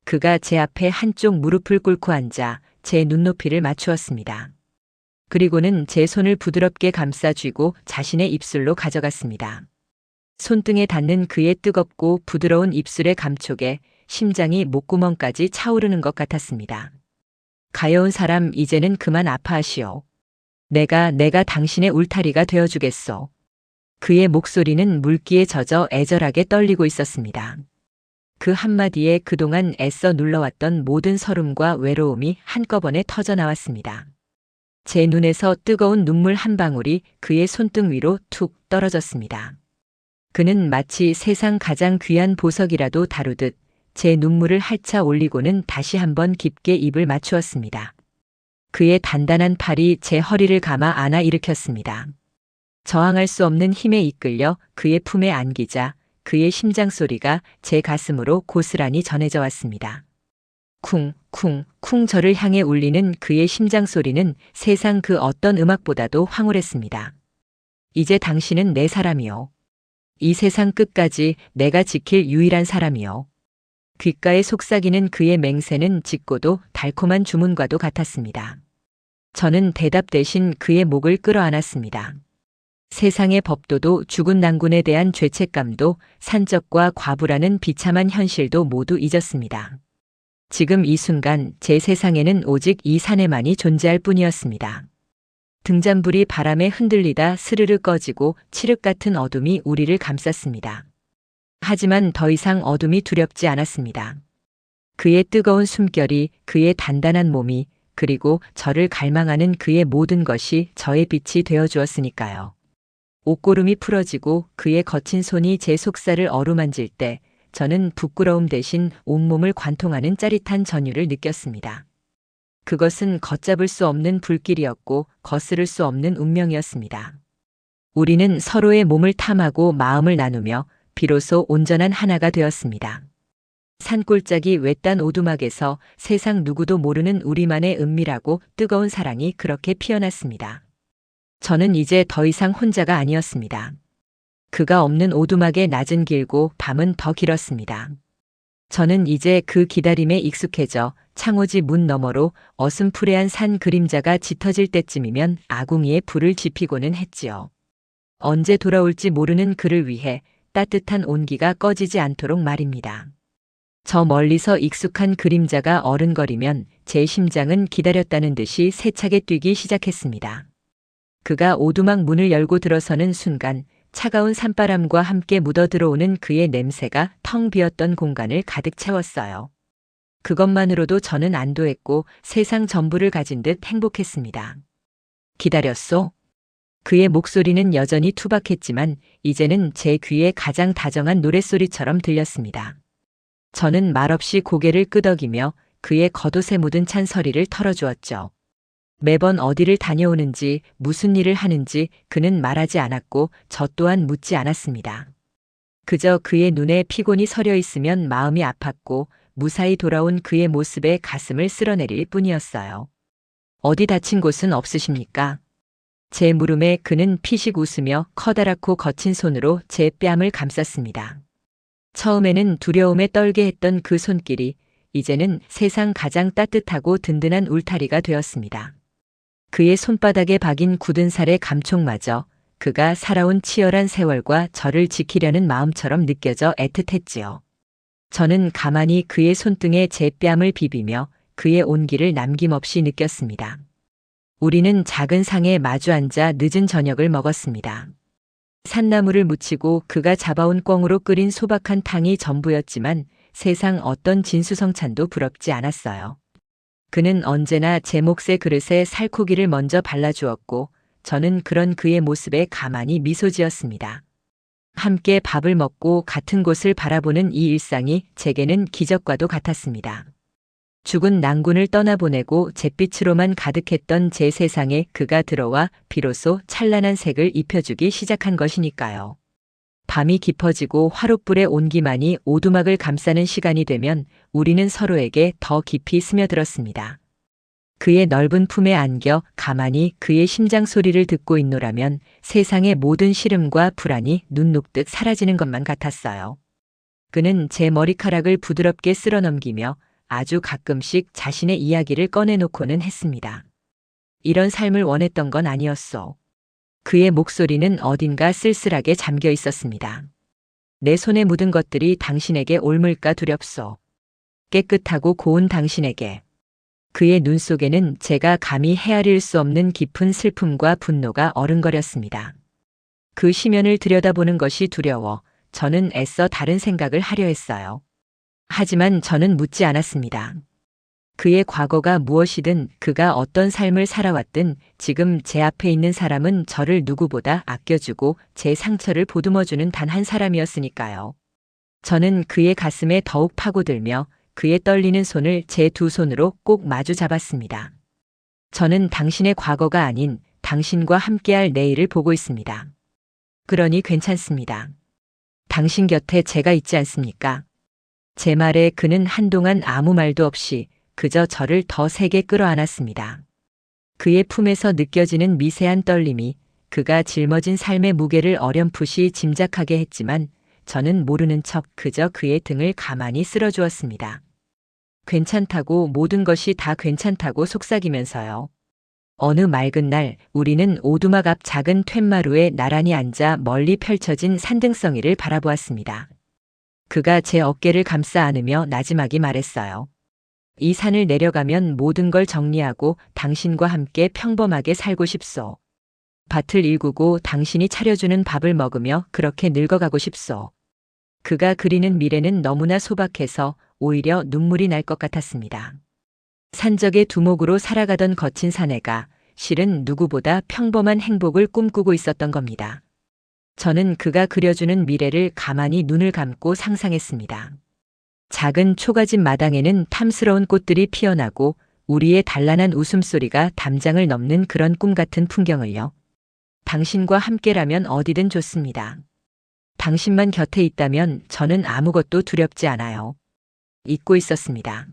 [SPEAKER 2] 그가 제 앞에 한쪽 무릎을 꿇고 앉아 제 눈높이를 맞추었습니다. 그리고는 제 손을 부드럽게 감싸쥐고 자신의 입술로 가져갔습니다. 손등에 닿는 그의 뜨겁고 부드러운 입술의 감촉에 심장이 목구멍까지 차오르는 것 같았습니다. 가여운 사람, 이제는 그만 아파하시오. 내가 당신의 울타리가 되어주겠소. 그의 목소리는 물기에 젖어 애절하게 떨리고 있었습니다. 그 한마디에 그동안 애써 눌러왔던 모든 서름과 외로움이 한꺼번에 터져 나왔습니다. 제 눈에서 뜨거운 눈물 한 방울이 그의 손등 위로 툭 떨어졌습니다. 그는 마치 세상 가장 귀한 보석이라도 다루듯 제 눈물을 핥아 올리고는 다시 한번 깊게 입을 맞추었습니다. 그의 단단한 팔이 제 허리를 감아 안아 일으켰습니다. 저항할 수 없는 힘에 이끌려 그의 품에 안기자 그의 심장 소리가 제 가슴으로 고스란히 전해져 왔습니다. 쿵, 쿵, 쿵. 저를 향해 울리는 그의 심장 소리는 세상 그 어떤 음악보다도 황홀했습니다. 이제 당신은 내 사람이요. 이 세상 끝까지 내가 지킬 유일한 사람이요. 귓가에 속삭이는 그의 맹세는 짙고도 달콤한 주문과도 같았습니다. 저는 대답 대신 그의 목을 끌어안았습니다. 세상의 법도도 죽은 난군에 대한 죄책감도 산적과 과부라는 비참한 현실도 모두 잊었습니다. 지금 이 순간 제 세상에는 오직 이 사내만이 존재할 뿐이었습니다. 등잔불이 바람에 흔들리다 스르르 꺼지고 칠흑 같은 어둠이 우리를 감쌌습니다. 하지만 더 이상 어둠이 두렵지 않았습니다. 그의 뜨거운 숨결이, 그의 단단한 몸이, 그리고 저를 갈망하는 그의 모든 것이 저의 빛이 되어 주었으니까요. 옷고름이 풀어지고 그의 거친 손이 제 속살을 어루만질 때 저는 부끄러움 대신 온몸을 관통하는 짜릿한 전율을 느꼈습니다. 그것은 걷잡을 수 없는 불길이었고 거스를 수 없는 운명이었습니다. 우리는 서로의 몸을 탐하고 마음을 나누며 비로소 온전한 하나가 되었습니다. 산골짜기 외딴 오두막에서 세상 누구도 모르는 우리만의 은밀하고 뜨거운 사랑이 그렇게 피어났습니다. 저는 이제 더 이상 혼자가 아니었습니다. 그가 없는 오두막의 낮은 길고 밤은 더 길었습니다. 저는 이제 그 기다림에 익숙해져 창호지 문 너머로 어슴푸레한 산 그림자가 짙어질 때쯤이면 아궁이에 불을 지피고는 했지요. 언제 돌아올지 모르는 그를 위해 따뜻한 온기가 꺼지지 않도록 말입니다. 저 멀리서 익숙한 그림자가 어른거리면 제 심장은 기다렸다는 듯이 세차게 뛰기 시작했습니다. 그가 오두막 문을 열고 들어서는 순간 차가운 산바람과 함께 묻어 들어오는 그의 냄새가 텅 비었던 공간을 가득 채웠어요. 그것만으로도 저는 안도했고 세상 전부를 가진 듯 행복했습니다. 기다렸소? 그의 목소리는 여전히 투박했지만 이제는 제 귀에 가장 다정한 노랫소리처럼 들렸습니다. 저는 말없이 고개를 끄덕이며 그의 겉옷에 묻은 찬소리를 털어주었죠. 매번 어디를 다녀오는지 무슨 일을 하는지 그는 말하지 않았고 저 또한 묻지 않았습니다. 그저 그의 눈에 피곤이 서려 있으면 마음이 아팠고 무사히 돌아온 그의 모습에 가슴을 쓸어내릴 뿐이었어요. 어디 다친 곳은 없으십니까? 제 물음에 그는 피식 웃으며 커다랗고 거친 손으로 제 뺨을 감쌌습니다. 처음에는 두려움에 떨게 했던 그 손길이 이제는 세상 가장 따뜻하고 든든한 울타리가 되었습니다. 그의 손바닥에 박인 굳은 살의 감촉마저 그가 살아온 치열한 세월과 저를 지키려는 마음처럼 느껴져 애틋했지요. 저는 가만히 그의 손등에 제 뺨을 비비며 그의 온기를 남김없이 느꼈습니다. 우리는 작은 상에 마주 앉아 늦은 저녁을 먹었습니다. 산나물을 무치고 그가 잡아온 꿩으로 끓인 소박한 탕이 전부였지만 세상 어떤 진수성찬도 부럽지 않았어요. 그는 언제나 제 몫의 그릇에 살코기를 먼저 발라주었고 저는 그런 그의 모습에 가만히 미소 지었습니다. 함께 밥을 먹고 같은 곳을 바라보는 이 일상이 제게는 기적과도 같았습니다. 죽은 낭군을 떠나보내고 잿빛으로만 가득했던 제 세상에 그가 들어와 비로소 찬란한 색을 입혀주기 시작한 것이니까요. 밤이 깊어지고 화롯불의 온기만이 오두막을 감싸는 시간이 되면 우리는 서로에게 더 깊이 스며들었습니다. 그의 넓은 품에 안겨 가만히 그의 심장 소리를 듣고 있노라면 세상의 모든 시름과 불안이 눈 녹듯 사라지는 것만 같았어요. 그는 제 머리카락을 부드럽게 쓸어넘기며 아주 가끔씩 자신의 이야기를 꺼내놓고는 했습니다. 이런 삶을 원했던 건 아니었소. 그의 목소리는 어딘가 쓸쓸하게 잠겨 있었습니다. 내 손에 묻은 것들이 당신에게 옮을까 두렵소. 깨끗하고 고운 당신에게. 그의 눈 속에는 제가 감히 헤아릴 수 없는 깊은 슬픔과 분노가 어른거렸습니다. 그 시면을 들여다보는 것이 두려워 저는 애써 다른 생각을 하려 했어요. 하지만 저는 묻지 않았습니다. 그의 과거가 무엇이든 그가 어떤 삶을 살아왔든 지금 제 앞에 있는 사람은 저를 누구보다 아껴주고 제 상처를 보듬어주는 단 한 사람이었으니까요. 저는 그의 가슴에 더욱 파고들며 그의 떨리는 손을 제 두 손으로 꼭 마주 잡았습니다. 저는 당신의 과거가 아닌 당신과 함께할 내일을 보고 있습니다. 그러니 괜찮습니다. 당신 곁에 제가 있지 않습니까? 제 말에 그는 한동안 아무 말도 없이 그저 저를 더 세게 끌어안았습니다. 그의 품에서 느껴지는 미세한 떨림이 그가 짊어진 삶의 무게를 어렴풋이 짐작하게 했지만 저는 모르는 척 그저 그의 등을 가만히 쓸어주었습니다. 괜찮다고 모든 것이 다 괜찮다고 속삭이면서요. 어느 맑은 날 우리는 오두막 앞 작은 툇마루에 나란히 앉아 멀리 펼쳐진 산등성이를 바라보았습니다. 그가 제 어깨를 감싸 안으며 나지막이 말했어요. 이 산을 내려가면 모든 걸 정리하고 당신과 함께 평범하게 살고 싶소. 밭을 일구고 당신이 차려주는 밥을 먹으며 그렇게 늙어가고 싶소. 그가 그리는 미래는 너무나 소박해서 오히려 눈물이 날 것 같았습니다. 산적의 두목으로 살아가던 거친 사내가 실은 누구보다 평범한 행복을 꿈꾸고 있었던 겁니다. 저는 그가 그려주는 미래를 가만히 눈을 감고 상상했습니다. 작은 초가집 마당에는 탐스러운 꽃들이 피어나고 우리의 단란한 웃음소리가 담장을 넘는 그런 꿈 같은 풍경을요. 당신과 함께라면 어디든 좋습니다. 당신만 곁에 있다면 저는 아무것도 두렵지 않아요. 잊고 있었습니다.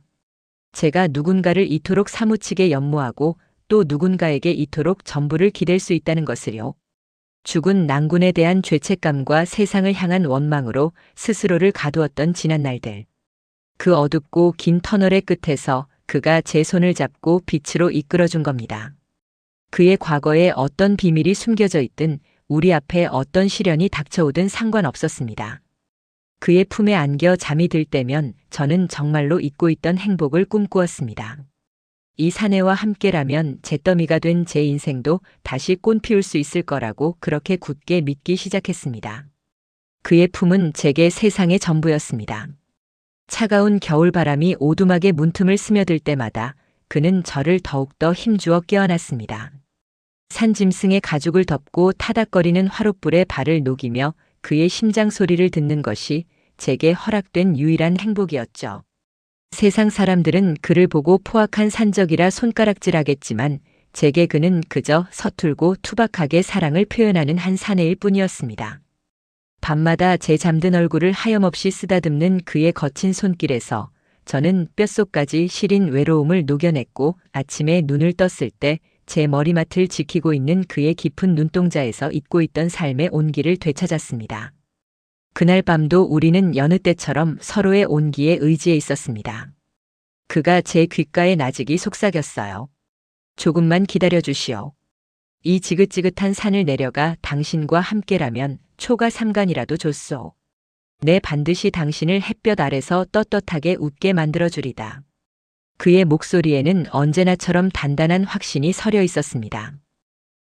[SPEAKER 2] 제가 누군가를 이토록 사무치게 연모하고 또 누군가에게 이토록 전부를 기댈 수 있다는 것을요. 죽은 낭군에 대한 죄책감과 세상을 향한 원망으로 스스로를 가두었던 지난 날들. 그 어둡고 긴 터널의 끝에서 그가 제 손을 잡고 빛으로 이끌어준 겁니다. 그의 과거에 어떤 비밀이 숨겨져 있든 우리 앞에 어떤 시련이 닥쳐오든 상관없었습니다. 그의 품에 안겨 잠이 들 때면 저는 정말로 잊고 있던 행복을 꿈꾸었습니다. 이 사내와 함께라면 잿더미가 된 제 인생도 다시 꽃 피울 수 있을 거라고 그렇게 굳게 믿기 시작했습니다. 그의 품은 제게 세상의 전부였습니다. 차가운 겨울바람이 오두막의 문틈을 스며들 때마다 그는 저를 더욱더 힘주어 껴안았습니다. 산짐승의 가죽을 덮고 타닥거리는 화롯불에 발을 녹이며 그의 심장 소리를 듣는 것이 제게 허락된 유일한 행복이었죠. 세상 사람들은 그를 보고 포악한 산적이라 손가락질하겠지만 제게 그는 그저 서툴고 투박하게 사랑을 표현하는 한 사내일 뿐이었습니다. 밤마다 제 잠든 얼굴을 하염없이 쓰다듬는 그의 거친 손길에서 저는 뼛속까지 시린 외로움을 녹여냈고 아침에 눈을 떴을 때 제 머리맡을 지키고 있는 그의 깊은 눈동자에서 잊고 있던 삶의 온기를 되찾았습니다. 그날 밤도 우리는 여느 때처럼 서로의 온기에 의지해 있었습니다. 그가 제 귓가에 나직이 속삭였어요. 조금만 기다려 주시오. 이 지긋지긋한 산을 내려가 당신과 함께라면 초가 삼간이라도 좋소. 내 반드시 당신을 햇볕 아래서 떳떳하게 웃게 만들어 주리다. 그의 목소리에는 언제나처럼 단단한 확신이 서려 있었습니다.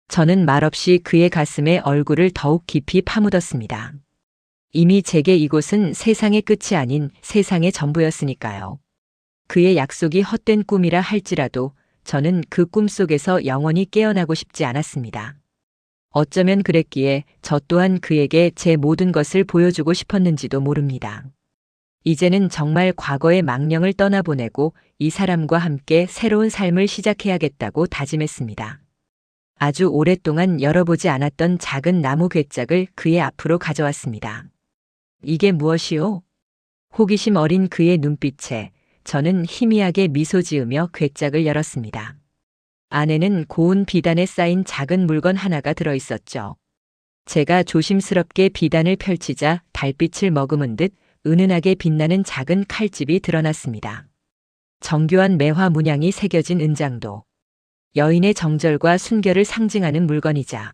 [SPEAKER 2] 저는 말없이 그의 가슴에 얼굴을 더욱 깊이 파묻었습니다. 이미 제게 이곳은 세상의 끝이 아닌 세상의 전부였으니까요. 그의 약속이 헛된 꿈이라 할지라도 저는 그 꿈 속에서 영원히 깨어나고 싶지 않았습니다. 어쩌면 그랬기에 저 또한 그에게 제 모든 것을 보여주고 싶었는지도 모릅니다. 이제는 정말 과거의 망령을 떠나보내고 이 사람과 함께 새로운 삶을 시작해야겠다고 다짐했습니다. 아주 오랫동안 열어보지 않았던 작은 나무 괴짝을 그의 앞으로 가져왔습니다. 이게 무엇이오? 호기심 어린 그의 눈빛에 저는 희미하게 미소 지으며 괴짝을 열었습니다. 안에는 고운 비단에 쌓인 작은 물건 하나가 들어있었죠. 제가 조심스럽게 비단을 펼치자 달빛을 머금은 듯 은은하게 빛나는 작은 칼집이 드러났습니다. 정교한 매화 문양이 새겨진 은장도, 여인의 정절과 순결을 상징하는 물건이자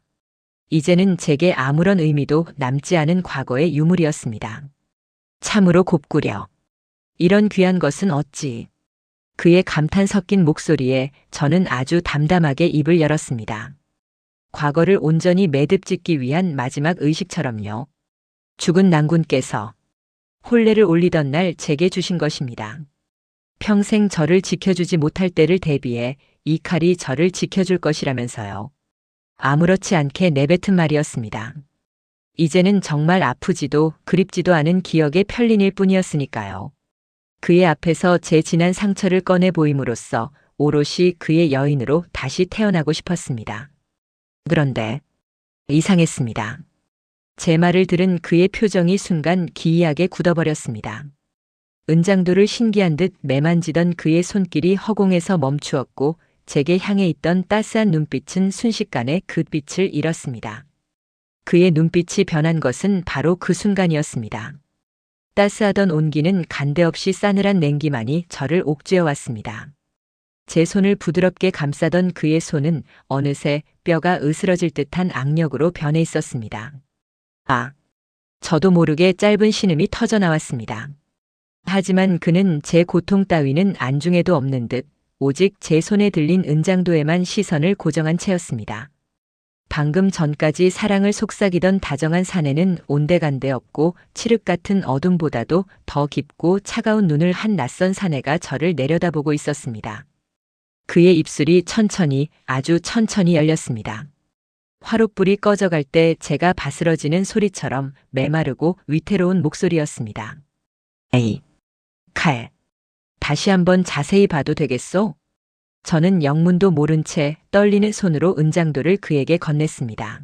[SPEAKER 2] 이제는 제게 아무런 의미도 남지 않은 과거의 유물이었습니다. 참으로 곱구려. 이런 귀한 것은 어찌. 그의 감탄 섞인 목소리에 저는 아주 담담하게 입을 열었습니다. 과거를 온전히 매듭짓기 위한 마지막 의식처럼요. 죽은 낭군께서 혼례를 올리던 날 제게 주신 것입니다. 평생 저를 지켜주지 못할 때를 대비해 이 칼이 저를 지켜줄 것이라면서요. 아무렇지 않게 내뱉은 말이었습니다. 이제는 정말 아프지도 그립지도 않은 기억의 편린일 뿐이었으니까요. 그의 앞에서 제 지난 상처를 꺼내 보임으로써 오롯이 그의 여인으로 다시 태어나고 싶었습니다. 그런데 이상했습니다. 제 말을 들은 그의 표정이 순간 기이하게 굳어버렸습니다. 은장도를 신기한 듯 매만지던 그의 손길이 허공에서 멈추었고 제게 향해 있던 따스한 눈빛은 순식간에 그 빛을 잃었습니다. 그의 눈빛이 변한 것은 바로 그 순간이었습니다. 따스하던 온기는 간데없이 싸늘한 냉기만이 저를 옥죄어 왔습니다. 제 손을 부드럽게 감싸던 그의 손은 어느새 뼈가 으스러질 듯한 악력으로 변해 있었습니다. 아, 저도 모르게 짧은 신음이 터져 나왔습니다. 하지만 그는 제 고통 따위는 안중에도 없는 듯 오직 제 손에 들린 은장도에만 시선을 고정한 채였습니다. 방금 전까지 사랑을 속삭이던 다정한 사내는 온데간데 없고 칠흑 같은 어둠보다도 더 깊고 차가운 눈을 한 낯선 사내가 저를 내려다보고 있었습니다. 그의 입술이 천천히, 아주 천천히 열렸습니다. 화롯불이 꺼져갈 때 제가 바스러지는 소리처럼 메마르고 위태로운 목소리였습니다. 에이, 칼. 다시 한번 자세히 봐도 되겠소? 저는 영문도 모른 채 떨리는 손으로 은장도를 그에게 건넸습니다.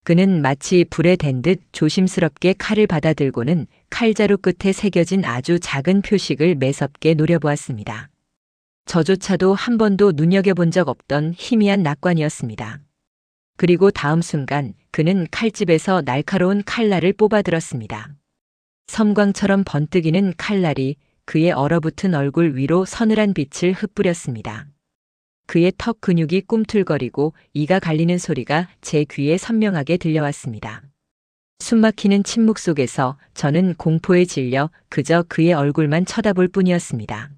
[SPEAKER 2] 그는 마치 불에 댄 듯 조심스럽게 칼을 받아들고는 칼자루 끝에 새겨진 아주 작은 표식을 매섭게 노려보았습니다. 저조차도 한 번도 눈여겨본 적 없던 희미한 낙관이었습니다. 그리고 다음 순간 그는 칼집에서 날카로운 칼날을 뽑아들었습니다. 섬광처럼 번뜩이는 칼날이 그의 얼어붙은 얼굴 위로 서늘한 빛을 흩뿌렸습니다. 그의 턱 근육이 꿈틀거리고 이가 갈리는 소리가 제 귀에 선명하게 들려왔습니다. 숨막히는 침묵 속에서 저는 공포에 질려 그저 그의 얼굴만 쳐다볼 뿐이었습니다.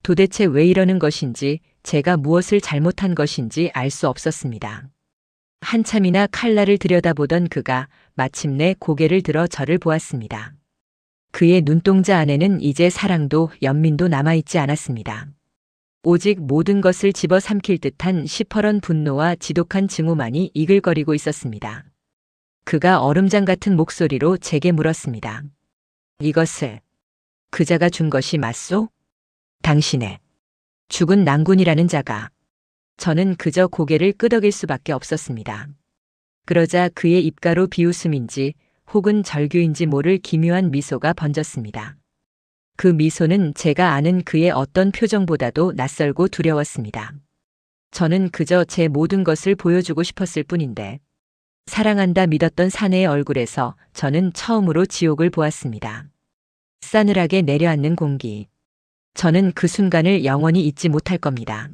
[SPEAKER 2] 도대체 왜 이러는 것인지, 제가 무엇을 잘못한 것인지 알 수 없었습니다. 한참이나 칼날을 들여다보던 그가 마침내 고개를 들어 저를 보았습니다. 그의 눈동자 안에는 이제 사랑도 연민도 남아있지 않았습니다. 오직 모든 것을 집어삼킬 듯한 시퍼런 분노와 지독한 증오만이 이글거리고 있었습니다. 그가 얼음장 같은 목소리로 제게 물었습니다. 이것을 그자가 준 것이 맞소? 당신의 죽은 낭군이라는 자가. 저는 그저 고개를 끄덕일 수밖에 없었습니다. 그러자 그의 입가로 비웃음인지 혹은 절규인지 모를 기묘한 미소가 번졌습니다. 그 미소는 제가 아는 그의 어떤 표정보다도 낯설고 두려웠습니다. 저는 그저 제 모든 것을 보여주고 싶었을 뿐인데, 사랑한다 믿었던 사내의 얼굴에서 저는 처음으로 지옥을 보았습니다. 싸늘하게 내려앉는 공기. 저는 그 순간을 영원히 잊지 못할 겁니다.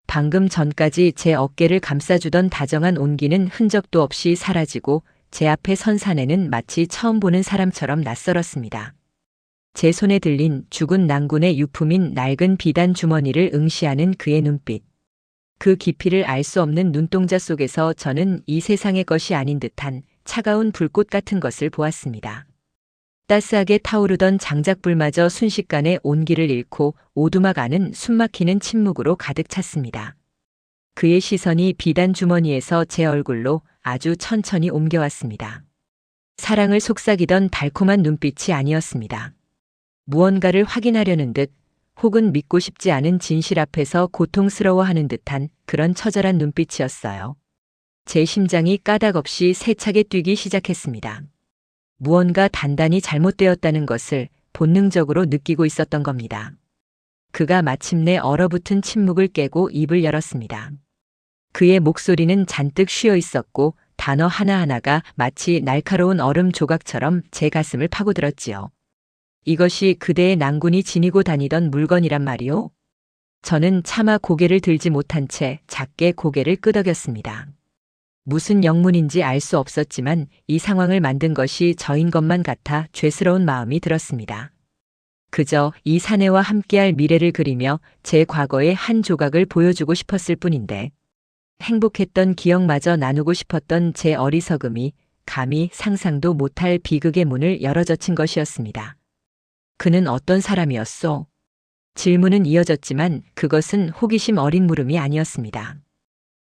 [SPEAKER 2] 방금 전까지 제 어깨를 감싸주던 다정한 온기는 흔적도 없이 사라지고 제 앞에 선 사내는 마치 처음 보는 사람처럼 낯설었습니다. 제 손에 들린 죽은 낭군의 유품인 낡은 비단 주머니를 응시하는 그의 눈빛. 그 깊이를 알 수 없는 눈동자 속에서 저는 이 세상의 것이 아닌 듯한 차가운 불꽃 같은 것을 보았습니다. 따스하게 타오르던 장작불마저 순식간에 온기를 잃고 오두막 안은 숨막히는 침묵으로 가득 찼습니다. 그의 시선이 비단 주머니에서 제 얼굴로 아주 천천히 옮겨왔습니다. 사랑을 속삭이던 달콤한 눈빛이 아니었습니다. 무언가를 확인하려는 듯 혹은 믿고 싶지 않은 진실 앞에서 고통스러워하는 듯한 그런 처절한 눈빛이었어요. 제 심장이 까닭없이 세차게 뛰기 시작했습니다. 무언가 단단히 잘못되었다는 것을 본능적으로 느끼고 있었던 겁니다. 그가 마침내 얼어붙은 침묵을 깨고 입을 열었습니다. 그의 목소리는 잔뜩 쉬어 있었고 단어 하나하나가 마치 날카로운 얼음 조각처럼 제 가슴을 파고들었지요. 이것이 그대의 낭군이 지니고 다니던 물건이란 말이오? 저는 차마 고개를 들지 못한 채 작게 고개를 끄덕였습니다. 무슨 영문인지 알 수 없었지만 이 상황을 만든 것이 저인 것만 같아 죄스러운 마음이 들었습니다. 그저 이 사내와 함께할 미래를 그리며 제 과거의 한 조각을 보여주고 싶었을 뿐인데 행복했던 기억마저 나누고 싶었던 제 어리석음이 감히 상상도 못할 비극의 문을 열어젖힌 것이었습니다. 그는 어떤 사람이었소? 질문은 이어졌지만 그것은 호기심 어린 물음이 아니었습니다.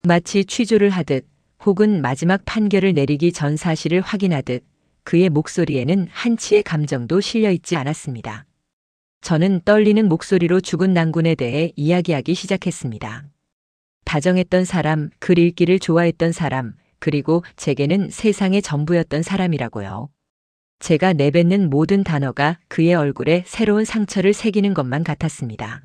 [SPEAKER 2] 마치 취조를 하듯 혹은 마지막 판결을 내리기 전 사실을 확인하듯 그의 목소리에는 한치의 감정도 실려 있지 않았습니다. 저는 떨리는 목소리로 죽은 낭군에 대해 이야기하기 시작했습니다. 다정했던 사람, 글 읽기를 좋아했던 사람, 그리고 제게는 세상의 전부였던 사람이라고요. 제가 내뱉는 모든 단어가 그의 얼굴에 새로운 상처를 새기는 것만 같았습니다.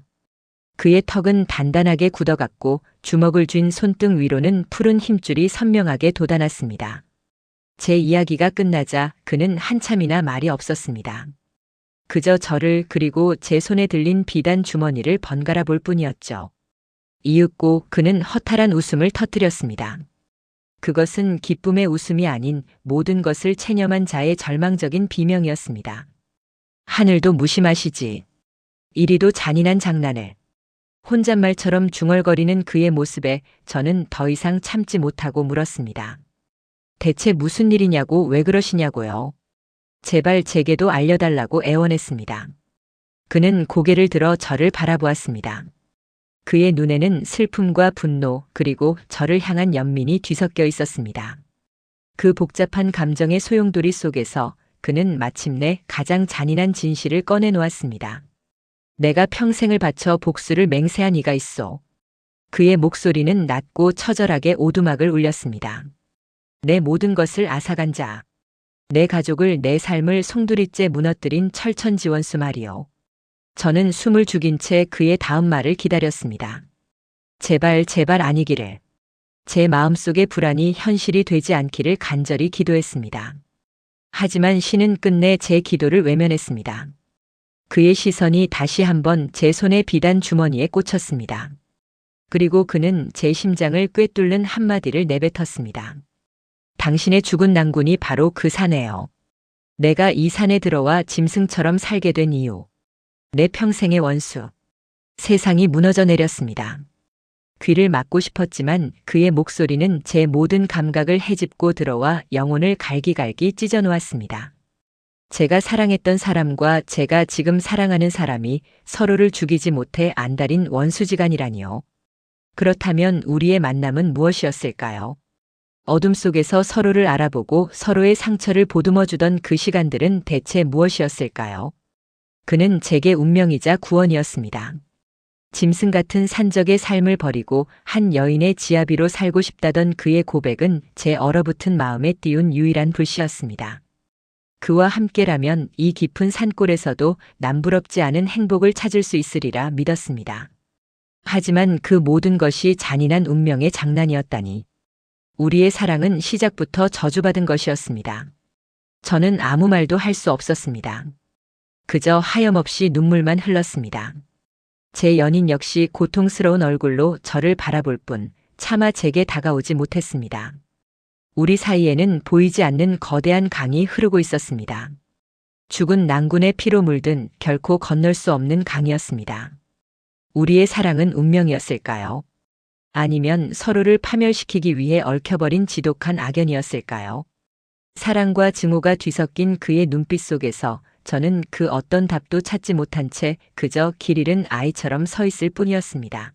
[SPEAKER 2] 그의 턱은 단단하게 굳어갔고 주먹을 쥔 손등 위로는 푸른 힘줄이 선명하게 돋아났습니다. 제 이야기가 끝나자 그는 한참이나 말이 없었습니다. 그저 저를 그리고 제 손에 들린 비단 주머니를 번갈아 볼 뿐이었죠. 이윽고 그는 허탈한 웃음을 터뜨렸습니다. 그것은 기쁨의 웃음이 아닌 모든 것을 체념한 자의 절망적인 비명이었습니다. 하늘도 무심하시지. 이리도 잔인한 장난을. 혼잣말처럼 중얼거리는 그의 모습에 저는 더 이상 참지 못하고 물었습니다. 대체 무슨 일이냐고 왜 그러시냐고요. 제발 제게도 알려달라고 애원했습니다. 그는 고개를 들어 저를 바라보았습니다. 그의 눈에는 슬픔과 분노 그리고 저를 향한 연민이 뒤섞여 있었습니다. 그 복잡한 감정의 소용돌이 속에서 그는 마침내 가장 잔인한 진실을 꺼내놓았습니다. 내가 평생을 바쳐 복수를 맹세한 이가 있소. 그의 목소리는 낮고 처절하게 오두막을 울렸습니다. 내 모든 것을 앗아간 자. 내 가족을 내 삶을 송두리째 무너뜨린 철천지원수 말이오. 저는 숨을 죽인 채 그의 다음 말을 기다렸습니다. 제발 제발 아니기를. 제 마음속의 불안이 현실이 되지 않기를 간절히 기도했습니다. 하지만 신은 끝내 제 기도를 외면했습니다. 그의 시선이 다시 한번 제 손의 비단 주머니에 꽂혔습니다. 그리고 그는 제 심장을 꿰뚫는 한마디를 내뱉었습니다. 당신의 죽은 낭군이 바로 그 사내요. 내가 이 산에 들어와 짐승처럼 살게 된 이유. 내 평생의 원수. 세상이 무너져 내렸습니다. 귀를 막고 싶었지만 그의 목소리는 제 모든 감각을 헤집고 들어와 영혼을 갈기갈기 찢어놓았습니다. 제가 사랑했던 사람과 제가 지금 사랑하는 사람이 서로를 죽이지 못해 안달인 원수지간이라니요. 그렇다면 우리의 만남은 무엇이었을까요? 어둠 속에서 서로를 알아보고 서로의 상처를 보듬어주던 그 시간들은 대체 무엇이었을까요? 그는 제게 운명이자 구원이었습니다. 짐승 같은 산적의 삶을 버리고 한 여인의 지아비로 살고 싶다던 그의 고백은 제 얼어붙은 마음에 띄운 유일한 불씨였습니다. 그와 함께라면 이 깊은 산골에서도 남부럽지 않은 행복을 찾을 수 있으리라 믿었습니다. 하지만 그 모든 것이 잔인한 운명의 장난이었다니. 우리의 사랑은 시작부터 저주받은 것이었습니다. 저는 아무 말도 할 수 없었습니다. 그저 하염없이 눈물만 흘렀습니다. 제 연인 역시 고통스러운 얼굴로 저를 바라볼 뿐 차마 제게 다가오지 못했습니다. 우리 사이에는 보이지 않는 거대한 강이 흐르고 있었습니다. 죽은 낭군의 피로 물든 결코 건널 수 없는 강이었습니다. 우리의 사랑은 운명이었을까요? 아니면 서로를 파멸시키기 위해 얽혀버린 지독한 악연이었을까요? 사랑과 증오가 뒤섞인 그의 눈빛 속에서 저는 그 어떤 답도 찾지 못한 채 그저 길 잃은 아이처럼 서 있을 뿐이었습니다.